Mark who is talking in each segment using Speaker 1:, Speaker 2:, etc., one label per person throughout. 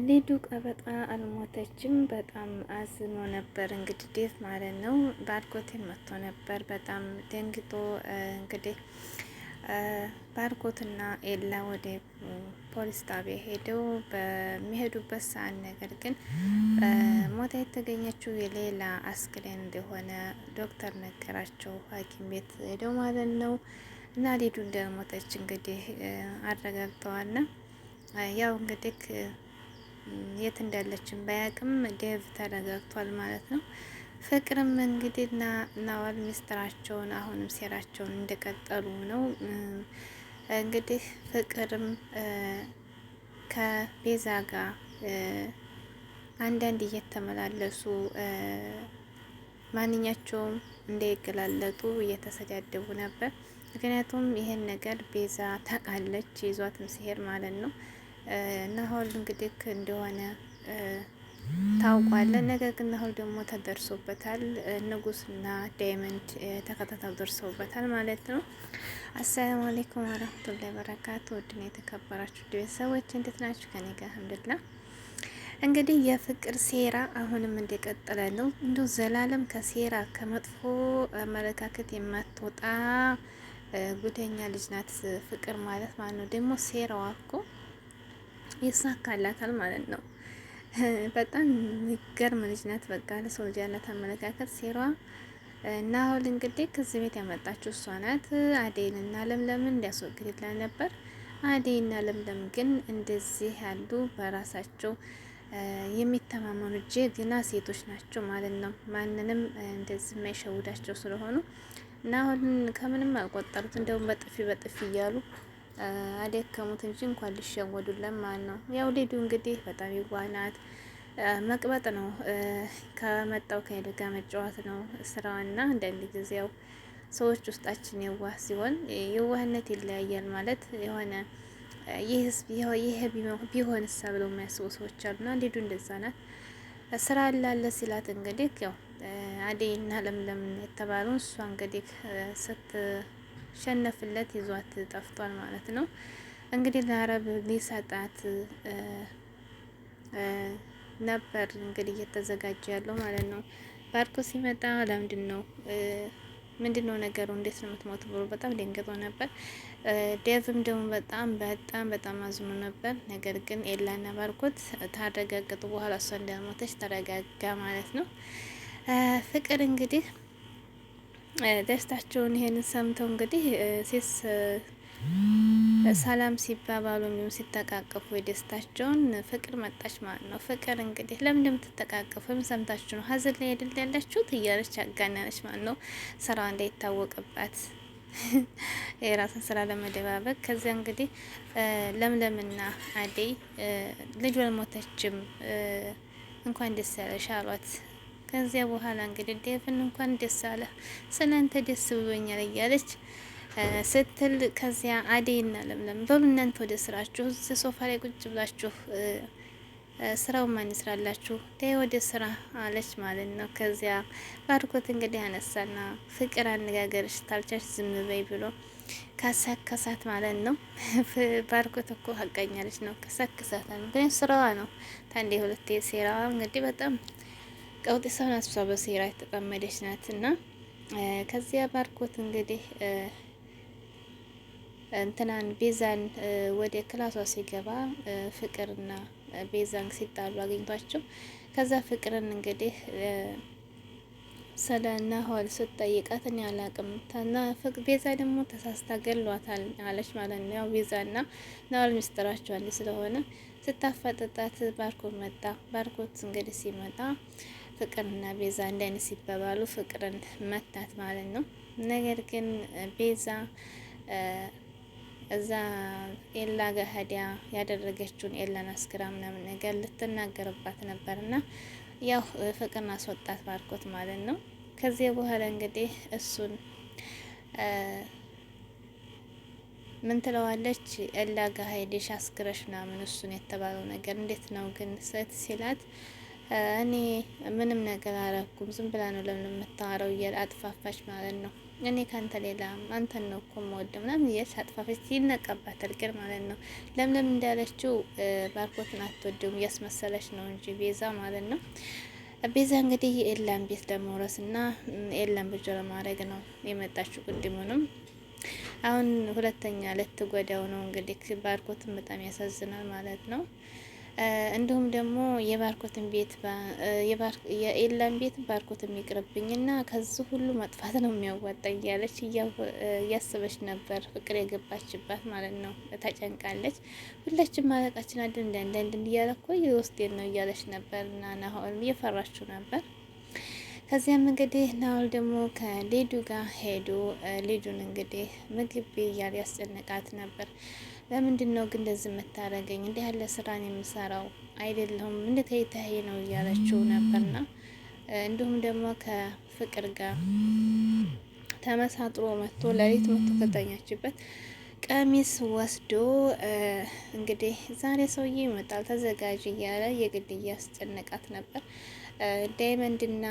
Speaker 1: ሊዱ ቀበጣ አልሞተችም። በጣም አዝኖ ነበር እንግዲህ ዴቭ ማለት ነው። ባርኮቴን መጥቶ ነበር በጣም ደንግጦ እንግዲህ ባርኮትና ኤላ ወደ ፖሊስ ጣቢያ ሄደው በሚሄዱበት ሰዓት ነገር ግን ሞታ የተገኘችው የሌላ አስክሬን እንደሆነ ዶክተር ነገራቸው። ሐኪም ቤት ሄደው ማለት ነው እና ሊዱ እንደሞተች እንግዲህ አረጋግጠዋልና ያው እንግዲህ የት እንዳለችን ባያቅም ዴቭ ተረጋግቷል ማለት ነው። ፍቅርም እንግዲህ ናዋል ሚስጥራቸውን አሁንም ሴራቸውን እንደቀጠሉ ነው። እንግዲህ ፍቅርም ከቤዛ ጋር አንዳንድ እየተመላለሱ ማንኛቸውም እንዳይገላለጡ እየተሰዳደቡ ነበር። ምክንያቱም ይሄን ነገር ቤዛ ታውቃለች ይዟትም ሲሄድ ማለት ነው። ናሆል እንግዲህ እንደሆነ ታውቋለን። ነገር ግን ናሆል ደግሞ ተደርሶበታል። ንጉስና ዳይመንድ ተከታተው ደርሰውበታል ማለት ነው። አሰላሙ አለይኩም ወራህመቱላሂ ወበረካቱ። ውድና የተከበራችሁ ቤተሰቦች እንዴት ናችሁ? ከኔ ጋር አልሐምዱሊላህ። እንግዲህ የፍቅር ሴራ አሁንም እንደቀጠለ ነው። እንዲሁ ዘላለም ከሴራ ከመጥፎ አመለካከት የማትወጣ ጉደኛ ልጅ ናት ፍቅር ማለት ነው። ደግሞ ሴራዋ እኮ ይሳካላታል ማለት ነው። በጣም የሚገርም ልጅ ናት። በቃ ለሰው ልጅ ያላት አመለካከት ሴራዋ እና አሁን እንግዲህ ከዚህ ቤት ያመጣችው እሷ ናት። አዴይንና ለምለምን እንዲያስወግድላት ነበር። አዴይና ለምለም ግን እንደዚህ ያሉ በራሳቸው የሚተማመኑ ጀግና ሴቶች ናቸው ማለት ነው። ማንንም እንደዚህ የማይሸውዳቸው ስለሆኑ እና አሁን ከምንም አልቆጠሩት። እንደውም በጥፊ በጥፊ እያሉ አደከሙት እንጂ እንኳን ሊሸወዱለት ማለት ነው። ያው ሊዱ እንግዲህ በጣም የዋህ ናት። መቅበጥ ነው ከመጣው ከሄደ ጋር መጫወት ነው ስራዋና አንዳንድ ጊዜ ያው ሰዎች ውስጣችን የዋህ ሲሆን የዋህነት ይለያያል ማለት የሆነ ይሄ ቢሆንስ ብለው የሚያስቡ ሰዎች አሉና ሊዱ እንደዛ ናት። ስራ አላለ ሲላት እንግዲህ ያው አዴይና ለምለም የተባለውን እሷ እንግዲህ ስትሸነፍለት ይዟት ጠፍቷል ማለት ነው። እንግዲህ ለአረብ ሊሰጣት ነበር እንግዲህ እየተዘጋጀ ያለው ማለት ነው። ባርኮ ሲመጣ ምንድነው ነገሩ? እንዴት ነው የምትሞት ብሎ በጣም ደንግጦ ነበር። ዴቭም ደግሞ በጣም አዝኖ ነበር። ነገር ግን ኤላና ባርኮት ታረጋገጡ በኋላ እሷ እንደሞተች ተረጋጋ ማለት ነው። ፍቅር እንግዲህ ደስታቸውን ይሄንን ሰምተው እንግዲህ ሰላም ሲባባሉ እንዲሁም ሲተቃቀፉ የደስታቸውን ፍቅር መጣች ማለት ነው። ፍቅር እንግዲህ ለምን እንደምትተቃቀፉ ሰምታችሁ ነው ሀዘን ላይ አይደል ያላችሁት እያለች አጋናለች ማለት ነው። ስራዋ እንዳይታወቅባት የራስን ስራ ለመደባበቅ። ከዚያ እንግዲህ ለምለምና አዴይ ልጅ አልሞተችም እንኳን ደስ ያለሽ አሏት። ከዚያ በኋላ እንግዲህ ዴቭን እንኳን ደስ አለ ስለአንተ ደስ ብሎኛል እያለች ስትል ከዚያ አዴይና ለምለም በሉ እናንተ ወደ ስራችሁ እዚህ ሶፋ ላይ ቁጭ ብላችሁ ስራው ማን ይስራላችሁ ተይ ወደ ስራ አለች ማለት ነው። ከዚያ ባርኮት እንግዲህ አነሳና ፍቅር አነጋገርሽ ታልቻች ዝም በይ ብሎ ካሳከሳት ማለት ነው። ባርኮት እኮ ሀቀኛለች ነው ከሳከሳታል። ምክንያቱም ስራዋ ነው። ታንዴ ሁለቴ ሴራዋ እንግዲህ በጣም ቀውጢ ሰው ናት። እሷ በሴራ የተጠመደች ናት እና ከዚያ ባርኮት እንግዲህ እንትናን ቤዛን ወደ ክላሷ ሲገባ ፍቅርና ቤዛን ሲጣሉ አግኝቷቸው ከዛ ፍቅርን እንግዲህ ስለና ሆል ስትጠይቃት እኔ አላቅም ታና ቤዛ ደግሞ ተሳስታ ገሏታል አለች ማለት ነው። ያው ቤዛና ናሆል ሚስጥራቸው አንድ ስለሆነ ስታፈጥጣት ባርኮት መጣ። ባርኮት እንግዲህ ሲመጣ ፍቅርና ቤዛ እንዳይነት ሲባባሉ ፍቅርን መታት ማለት ነው። ነገር ግን ቤዛ እዛ ኤላ ጋር ሄዳ ያደረገችውን ኤላን አስክራ ምናምን ነገር ልትናገርባት ነበርና ያው ፍቅርን አስወጣት ባርኮት ማለት ነው። ከዚያ በኋላ እንግዲህ እሱን ምን ትለዋለች? ኤላ ጋር ሄደሽ አስክረሽ ምናምን እሱን የተባለው ነገር እንዴት ነው ግን ሴት ሲላት እኔ ምንም ነገር አላረኩም ዝም ብላ ነው ለምን የምታወራው እያለ አጥፋፋች ማለት ነው። እኔ ካንተ ሌላ አንተን ነው እኮ የምወደው ምናምን እያልሽ አጥፋፈች ይነቀባታል። ግን ማለት ነው ለምለም እንዳለችው ባርኮትን አትወደውም እያስመሰለች ነው እንጂ ቤዛ ማለት ነው። ቤዛ እንግዲህ የኤላን ቤት ለመውረስ እና ኤላን ብጆ ለማድረግ ነው የመጣችው። ቅድሙንም አሁን ሁለተኛ ልትጎዳው ነው እንግዲህ። ባርኮትን በጣም ያሳዝናል ማለት ነው። እንዲሁም ደግሞ የባርኮትን ቤት የኤላን ቤት ባርኮት የሚቅርብኝና ከዚህ ሁሉ መጥፋት ነው የሚያዋጣ እያለች እያሰበች ነበር። ፍቅር የገባችባት ማለት ነው። ተጨንቃለች። ሁላችን ማለቃችን አይደል እንዳንዳንድ እያለ እኮ የውስጤን ነው እያለች ነበር እና ናሆል እየፈራችው ነበር። ከዚያም እንግዲህ ናሆል ደግሞ ከሌዱ ጋር ሄዶ ሌዱን እንግዲህ ምግብ እያለ ያስጨነቃት ነበር። ለምንድን ነው ግን እንደዚህ የምታደርገኝ? እንዲህ ያለ ስራን የምሰራው አይደለሁም እንዴት አይተህ ነው እያለችው ነበርና እንዲሁም ደግሞ ከፍቅር ጋር ተመሳጥሮ መጥቶ ለሊት መጥቶ ከተኛችበት ቀሚስ ወስዶ እንግዲህ ዛሬ ሰውዬ ይመጣል ተዘጋጅ እያለ የግድ እያስጨነቃት ነበር። ዳይመንድና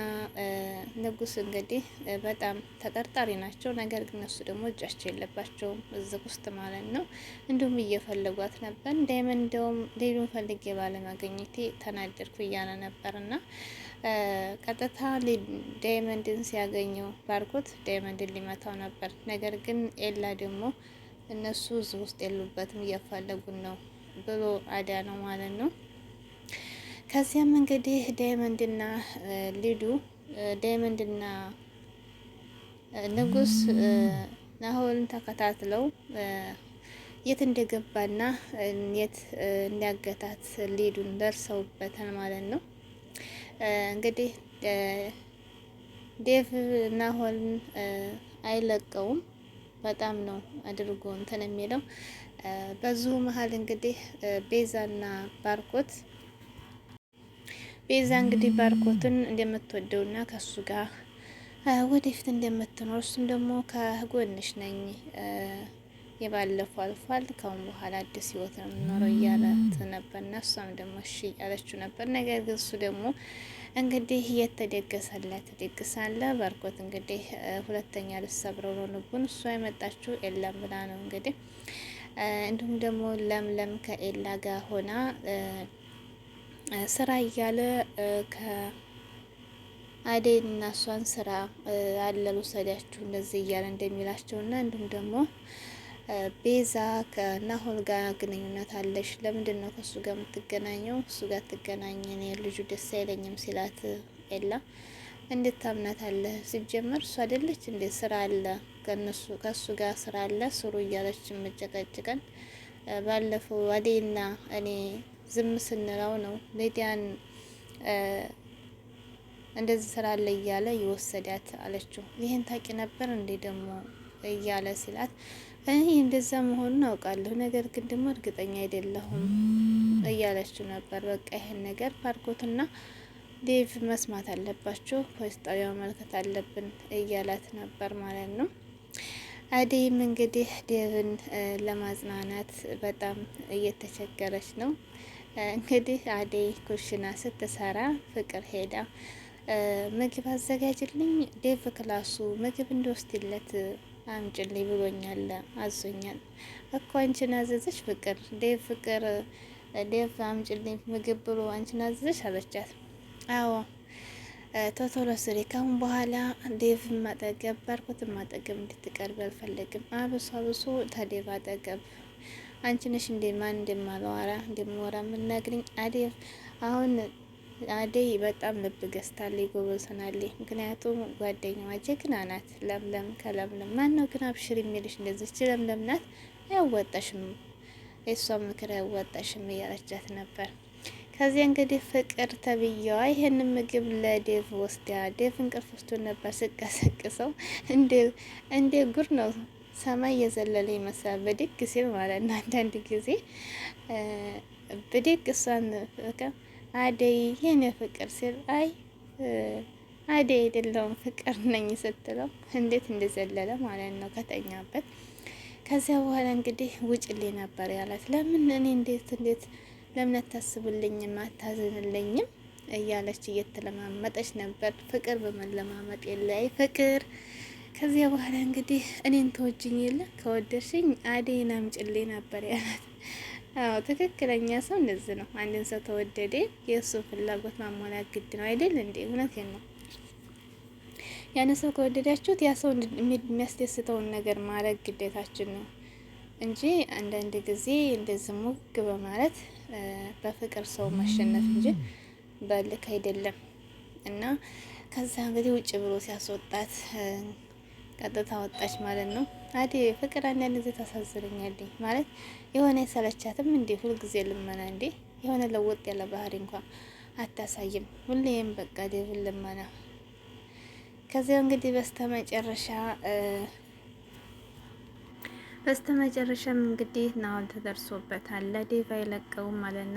Speaker 1: ንጉስ እንግዲህ በጣም ተጠርጣሪ ናቸው። ነገር ግን እነሱ ደግሞ እጃቸው የለባቸውም እዚህ ውስጥ ማለት ነው። እንዲሁም እየፈለጓት ነበር። ዳይመንድ እንደውም ሌሉን ፈልጌ ባለማግኘቴ ተናደድኩ እያለ ነበርና ቀጥታ ዳይመንድን ሲያገኘው ባርኮት ዳይመንድን ሊመታው ነበር። ነገር ግን ኤላ ደግሞ እነሱ እዚህ ውስጥ የሉበትም እያፈለጉን ነው ብሎ አዳ ነው ማለት ነው። ከዚያም እንግዲህ ዳይመንድና ሊዱ ዳይመንድና ንጉስ ናሆልን ተከታትለው የት እንደገባና የት እንዲያገታት ሊዱን ደርሰውበታል ማለት ነው። እንግዲህ ዴቭ ናሆልን አይለቀውም። በጣም ነው አድርጎ እንትን የሚለው። በዚሁ መሀል እንግዲህ ቤዛና ባርኮት ቤዛ እንግዲህ ባርኮትን እንደምትወደውና ከሱ ጋር ወደፊት እንደምትኖር እሱም ደግሞ ከጎንሽ ነኝ የባለፈው አልፏል ካሁን በኋላ አዲስ ህይወት ነው የምኖረው እያለት ነበርና እሷም ደግሞ እሺ ያለችው ነበር። ነገር ግን እሱ ደግሞ እንግዲህ የተደገሰለት ድግስ አለ። ባርኮት እንግዲህ ሁለተኛ ልትሰብረው ነው ልቡን። እሷ የመጣችው ኤላም ብላ ነው እንግዲህ። እንዲሁም ደግሞ ለምለም ከኤላ ጋር ሆና ስራ እያለ ከአደይ እና እሷን ስራ አለሉ ሰዳችሁ እንደዚህ እያለ እንደሚላቸውና እንዲሁም ደግሞ ቤዛ ከናሆል ጋር ግንኙነት አለሽ፣ ለምንድን ነው ከሱ ጋር የምትገናኘው? እሱ ጋር ትገናኝ፣ እኔ ልጁ ደስ አይለኝም ሲላት ኤላ እንድታምናት አለ ሲጀመር እሱ አይደለች እንዴ ስራ አለ ከሱ ጋር ስራ አለ ስሩ እያለች መጨቀጭቀን ባለፈው አደይና እኔ ዝም ስንለው ነው ሊዲያን እንደዚህ ስራ አለ እያለ ይወሰዳት አለችው። ይሄን ታቂ ነበር እንዴ ደግሞ እያለ ሲላት እኔ እንደዛ መሆኑን አውቃለሁ፣ ነገር ግን ደግሞ እርግጠኛ አይደለሁም እያለችው ነበር። በቃ ይሄን ነገር ባርኮትና ዴቭ መስማት አለባቸው፣ ፖሊስ ጣቢያ ማመልከት አለብን እያላት ነበር ማለት ነው። አደይም እንግዲህ ዴቭን ለማጽናናት በጣም እየተቸገረች ነው። እንግዲህ አደይ ኩሽና ስትሰራ ፍቅር ሄዳ ምግብ አዘጋጅልኝ፣ ዴቭ ክላሱ ምግብ እንዲወስድለት አምጭልኝ ብሎኛል አዞኛል እኮ አንቺን አዘዘች ፍቅር ዴቭ አምጭልኝ ምግብ ብሎ አንቺን አዘዘች አለቻት። አዎ ቶቶሎ ስሪ፣ ካሁን በኋላ ዴቭ ማጠገብ ባርኮት ማጠገብ እንድትቀርብ አልፈለግም። አብሶ ተዴቭ አጠገብ አንቺ ነሽ እንደ ማን እንደማወራ የምናግሪኝ አዴቭ። አሁን አደይ በጣም ልብ ገዝታለች፣ ጎበዝናለች። ምክንያቱም ጓደኛዋ ጀግና ናት። ለምለም ከለምለም ማን ነው ግን አብሽር የሚልሽ? እንደዚች ለምለም ናት። አያዋጣሽም፣ የሷ ምክር አያዋጣሽም እያለቻት ነበር። ከዚያ እንግዲህ ፍቅር ተብዬዋ ይሄን ምግብ ለዴቭ ወስዳ ዴቭ እንቅልፍ ወስዶ ነበር ስቀሰቅሰው እንደ ጉር ነው ሰማይ የዘለለ ይመስላል ብድግ ሲል ማለት ነው። አንዳንድ ጊዜ ብድግ እሷን አደይ የኔ ፍቅር ሲል አይ አደይ አይደለሁም ፍቅር ነኝ ስትለው እንዴት እንደዘለለ ማለት ነው ከተኛበት። ከዚያ በኋላ እንግዲህ ውጭልኝ ነበር ያላት። ለምን እኔ እንዴት ለምን አታስብልኝም አታዝንልኝም እያለች እየተለማመጠች ነበር። ፍቅር በመለማመጥ የላይ ፍቅር ከዚያ በኋላ እንግዲህ እኔን ተወጅኝ የለ ከወደድሽኝ አደይን አምጪልኝ ነበር ያላት። አዎ ትክክለኛ ሰው እንደዚህ ነው። አንድን ሰው ተወደደ የእሱን ፍላጎት ማሟላት ግድ ነው አይደል እንዴ? እውነቴን ነው። ያን ሰው ከወደዳችሁት ያ ሰው የሚያስደስተውን ነገር ማድረግ ግዴታችን ነው እንጂ አንዳንድ ጊዜ እንደዚህ ሙግ በማለት በፍቅር ሰው ማሸነፍ እንጂ በልክ አይደለም። እና ከዛ እንግዲህ ውጭ ብሎ ሲያስወጣት ቀጥታ ወጣች ማለት ነው። ፍቅር አንዳንድ ጊዜ ታሳዝነኛለች ማለት የሆነ የሰለቻትም እንዴ ሁልጊዜ ልመና እንዴ የሆነ ለወጥ ያለ ባህሪ እንኳን አታሳይም። ሁሌም በቃ ዴቭን ልመና። ከዚያ እንግዲህ በስተመጨረሻም እንግዲህ ናኦል ተደርሶበታል። ዴቭ አይለቀውም ማለት ነው።